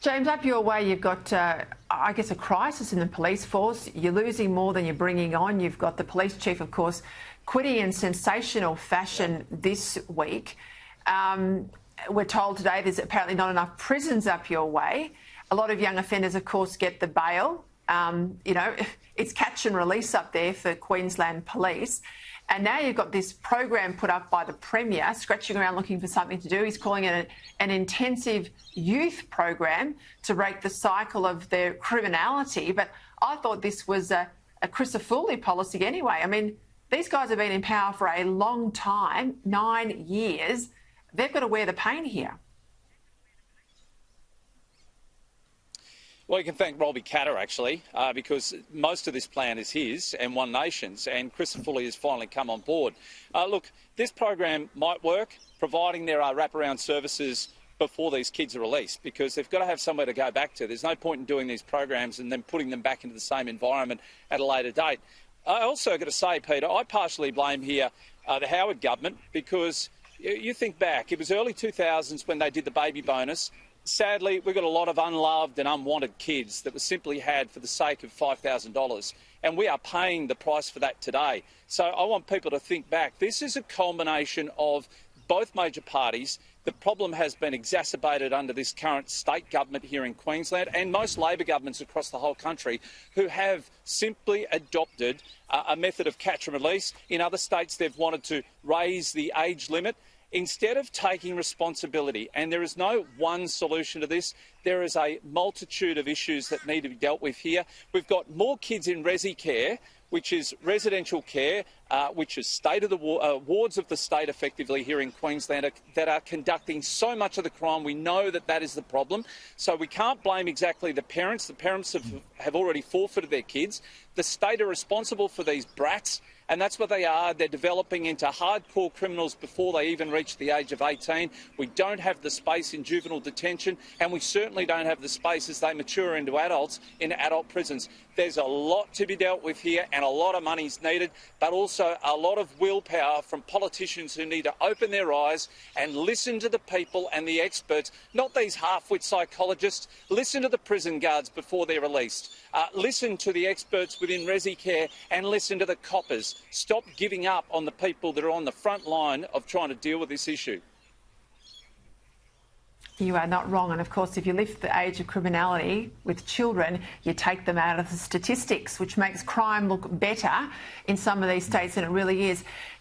James, up your way, you've got, I guess, a crisis in the police force. You're losing more than you're bringing on. You've got the police chief, of course, quitting in sensational fashion this week. We're told today there's apparently not enough prisons up your way. A lot of young offenders, of course, get the bail. You know, it's catch and release up there for Queensland police. And now you've got this program put up by the Premier, scratching around looking for something to do. He's calling it an intensive youth program to break the cycle of their criminality. But I thought this was a Crisafulli policy anyway. I mean, these guys have been in power for a long time, 9 years. They've got to wear the pain here. Well, you can thank Robbie Katter, actually, because most of this plan is his and One Nation's, and Crisafulli has finally come on board. Look, this program might work, providing there are wraparound services before these kids are released, because they've got to have somewhere to go back to. There's no point in doing these programs and then putting them back into the same environment at a later date. I also got to say, Peter, I partially blame here the Howard government, because you think back, it was early 2000s when they did the baby bonus. Sadly, we've got a lot of unloved and unwanted kids that were simply had for the sake of $5,000, and we are paying the price for that today. So I want people to think back. This is a culmination of both major parties. The problem has been exacerbated under this current state government here in Queensland and most Labor governments across the whole country, who have simply adopted a method of catch and release. In other states, they've wanted to raise the age limit instead of taking responsibility. And there is no one solution to this. There is a multitude of issues that need to be dealt with here. We've got more kids in resi care, which is residential care, which is state of the wards of the state effectively here in Queensland, that are conducting so much of the crime. We know that that is the problem. So we can't blame exactly the parents. The parents have already forfeited their kids. The state are responsible for these brats, and that's what they are. They're developing into hardcore criminals before they even reach the age of 18. We don't have the space in juvenile detention, and we certainly don't have the space as they mature into adults in adult prisons. There's a lot to be dealt with here, and a lot of money's needed, but also a lot of willpower from politicians who need to open their eyes and listen to the people and the experts, not these half-wit psychologists. Listen to the prison guards before they're released. Listen to the experts within resi care, and listen to the coppers. Stop giving up on the people that are on the front line of trying to deal with this issue. You are not wrong. And of course, if you lift the age of criminality with children, you take them out of the statistics, which makes crime look better in some of these states than it really is.